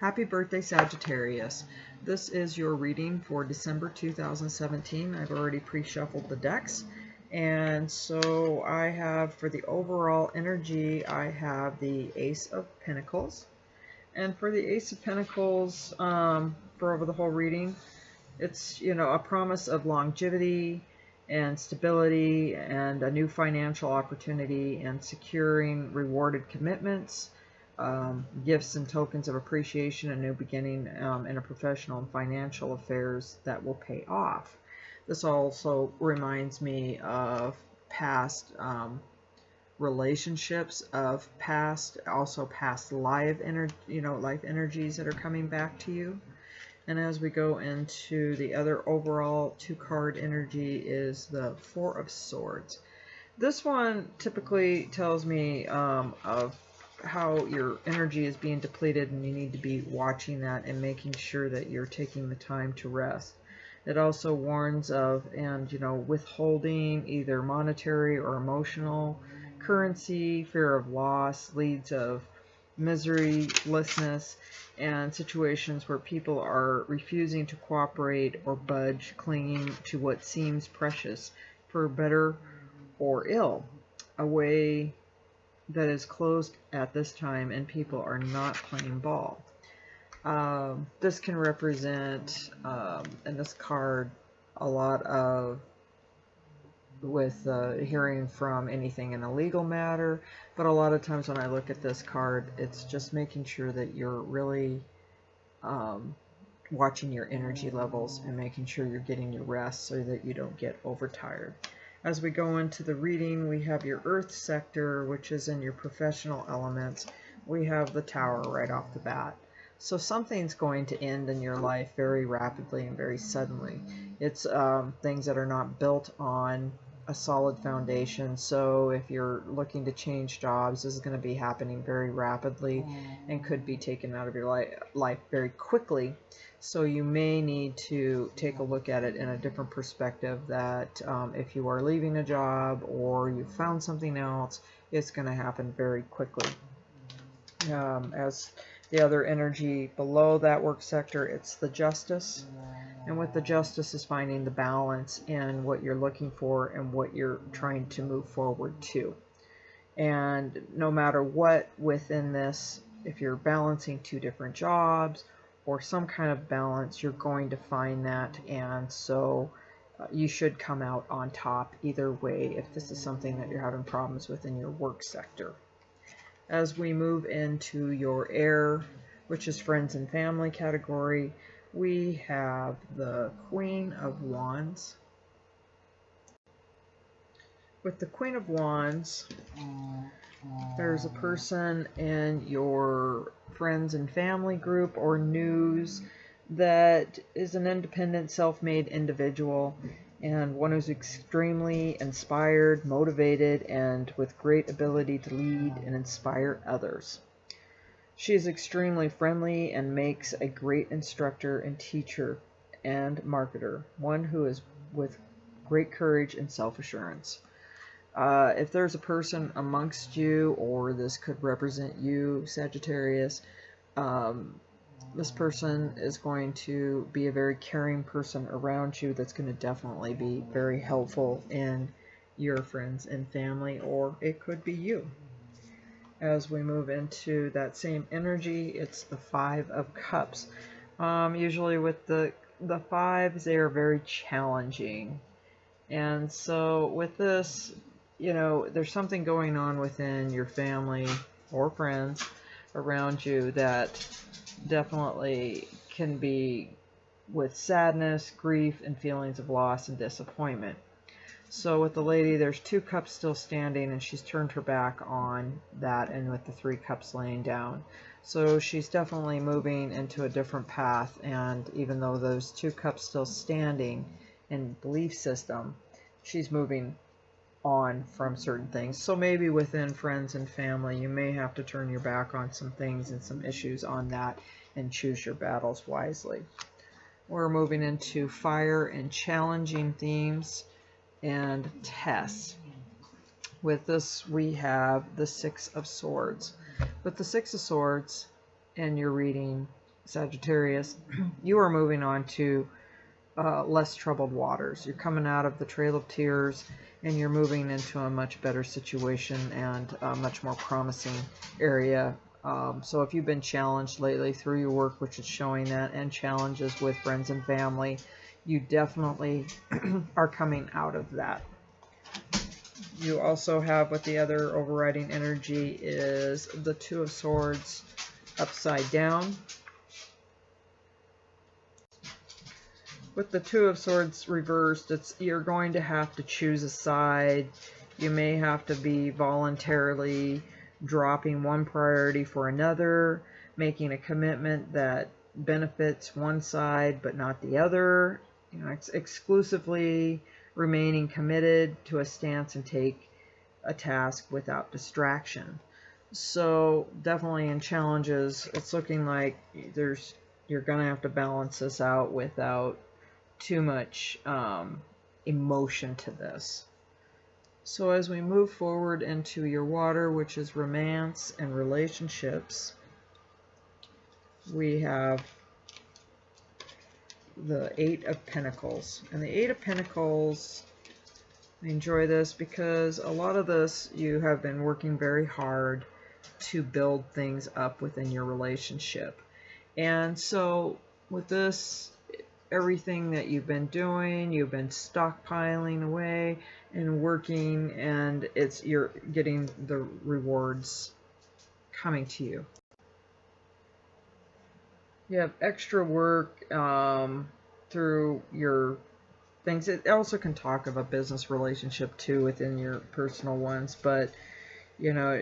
Happy birthday, Sagittarius. This is your reading for December 2017. I've already pre-shuffled the decks. And so I have, for the overall energy, I have the Ace of Pentacles. And for the Ace of Pentacles, for over the whole reading, it's, a promise of longevity and stability and a new financial opportunity and securing rewarded commitments. Gifts and tokens of appreciation, a new beginning in a professional and financial affairs that will pay off. This also reminds me of past relationships, of past life energies that are coming back to you. And as we go into the other overall 2-card energy is the Four of Swords. This one typically tells me of how your energy is being depleted, and you need to be watching that and making sure that you're taking the time to rest. It also warns of withholding either monetary or emotional currency, fear of loss, leads of miserylessness, and situations where people are refusing to cooperate or budge, clinging to what seems precious for better or ill. A way that is closed at this time, and people are not playing ball. This can represent, in this card, a lot of hearing from anything in a legal matter, but a lot of times when I look at this card, it's just making sure that you're really watching your energy levels and making sure you're getting your rest so that you don't get overtired. As we go into the reading, we have your Earth sector, which is in your professional elements. We have the Tower right off the bat. So something's going to end in your life very rapidly and very suddenly. It's things that are not built on a solid foundation. So if you're looking to change jobs, this is going to be happening very rapidly and could be taken out of your life very quickly. So you may need to take a look at it in a different perspective, that if you are leaving a job or you found something else, it's going to happen very quickly. As the other energy below that work sector, it's the Justice. And with the Justice is finding the balance in what you're looking for and what you're trying to move forward to. And no matter what within this, if you're balancing 2 different jobs or some kind of balance, you're going to find that, and so you should come out on top either way if this is something that you're having problems with in your work sector. As we move into your air, which is friends and family category, we have the Queen of Wands. With the Queen of Wands, there's a person in your friends and family group or news that is an independent, self-made individual, and one who's extremely inspired, motivated, and with great ability to lead and inspire others. She is extremely friendly and makes a great instructor and teacher and marketer, one who is with great courage and self-assurance. If there's a person amongst you, or this could represent you, Sagittarius, this person is going to be a very caring person around you that's going to definitely be very helpful in your friends and family, or it could be you. As we move into that same energy, it's the Five of Cups. Usually with the fives, they are very challenging. And so with this, there's something going on within your family or friends around you that definitely can be with sadness, grief, and feelings of loss and disappointment. So with the lady, there's 2 cups still standing, and she's turned her back on that, and with the 3 cups laying down. So she's definitely moving into a different path, and even though those 2 cups still standing in belief system, she's moving on from certain things. So maybe within friends and family, you may have to turn your back on some things and some issues on that and choose your battles wisely. We're moving into fire and challenging themes and tests. With this, we have the Six of Swords. With the Six of Swords in your reading, Sagittarius, you are moving on to less troubled waters. You're coming out of the Trail of Tears and you're moving into a much better situation and a much more promising area. So if you've been challenged lately through your work, which is showing that, and challenges with friends and family, you definitely are coming out of that. You also have, with the other overriding energy, is the Two of Swords upside down. With the Two of Swords reversed, you're going to have to choose a side. You may have to be voluntarily dropping one priority for another, making a commitment that benefits one side but not the other. You know, exclusively remaining committed to a stance and take a task without distraction. So definitely in challenges, it's looking like you're going to have to balance this out without too much emotion to this. So as we move forward into your water, which is romance and relationships, we have the Eight of Pentacles. And the Eight of Pentacles, I enjoy this because a lot of this, you have been working very hard to build things up within your relationship. And so with this, everything that you've been doing, you've been stockpiling away and working, and you're getting the rewards coming to you. You have extra work through your things. It also can talk of a business relationship too within your personal ones, but you know,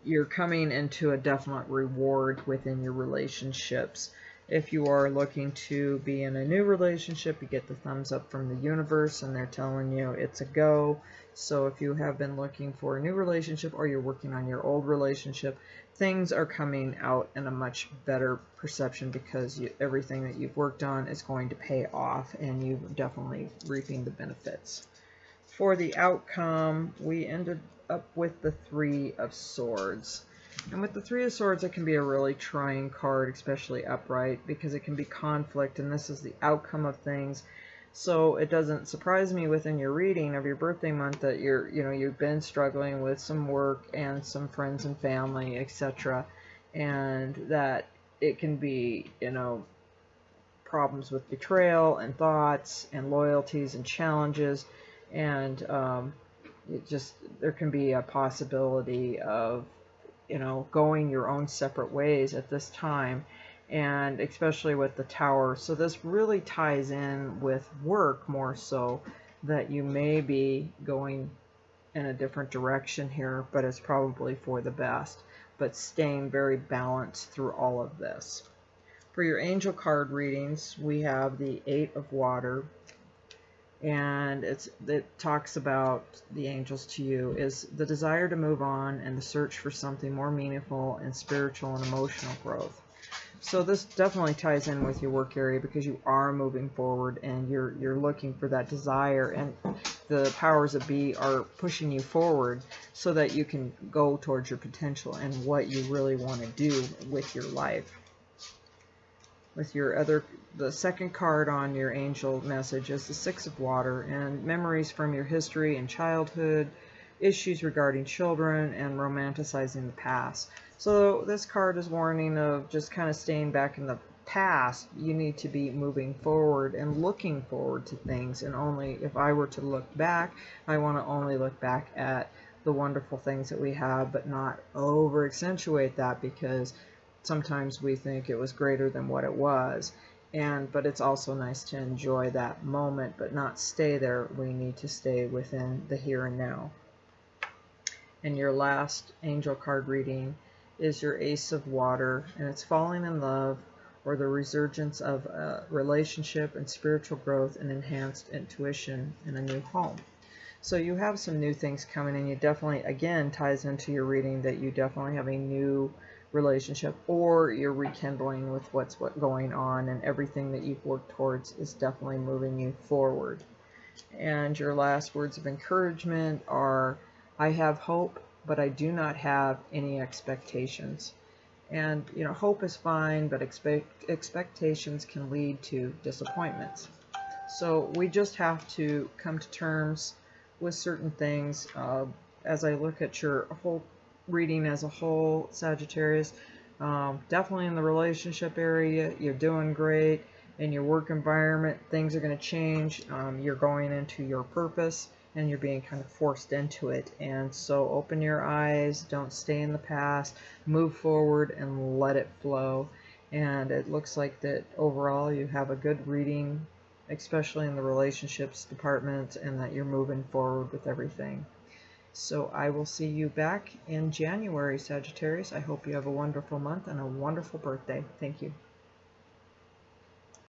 you're coming into a definite reward within your relationships. If you are looking to be in a new relationship, you get the thumbs up from the universe and they're telling you it's a go. So if you have been looking for a new relationship or you're working on your old relationship, things are coming out in a much better perception because everything that you've worked on is going to pay off and you're definitely reaping the benefits. For the outcome, we ended up with the Three of Swords. And with the Three of Swords, it can be a really trying card, especially upright, because it can be conflict, and this is the outcome of things. So it doesn't surprise me within your reading of your birthday month that you've been struggling with some work and some friends and family, etc., and that it can be, problems with betrayal and thoughts and loyalties and challenges, and there can be a possibility of going your own separate ways at this time, and especially with the Tower. So this really ties in with work more so, that you may be going in a different direction here, but it's probably for the best, but staying very balanced through all of this. For your angel card readings, we have the Eight of Water, and it talks about the angels to you is the desire to move on and the search for something more meaningful and spiritual and emotional growth. So this definitely ties in with your work area because you are moving forward and you're looking for that desire, and the powers that be are pushing you forward so that you can go towards your potential and what you really want to do with your life. With the second card on your angel message is the Six of Water, and memories from your history and childhood, issues regarding children, and romanticizing the past. So this card is warning of just kind of staying back in the past. You need to be moving forward and looking forward to things, and only if I were to look back, I want to only look back at the wonderful things that we have, but not over accentuate that, because sometimes we think it was greater than what it was. But it's also nice to enjoy that moment, but not stay there. We need to stay within the here and now. And your last angel card reading is your Ace of Water, and it's falling in love or the resurgence of a relationship and spiritual growth and enhanced intuition in a new home. So you have some new things coming, and you definitely, again, ties into your reading that you definitely have a new relationship, or you're rekindling with what's going on, and everything that you've worked towards is definitely moving you forward. And your last words of encouragement are, I have hope, but I do not have any expectations. And, you know, hope is fine, but expectations can lead to disappointments. So we just have to come to terms with certain things. As I look at your whole reading as a whole, Sagittarius, definitely in the relationship area, you're doing great. In your work environment, things are going to change. You're going into your purpose, and you're being kind of forced into it. And so open your eyes, don't stay in the past, move forward and let it flow. And it looks like that overall you have a good reading, especially in the relationships department, and that you're moving forward with everything. So I will see you back in January, Sagittarius. I hope you have a wonderful month and a wonderful birthday. Thank you.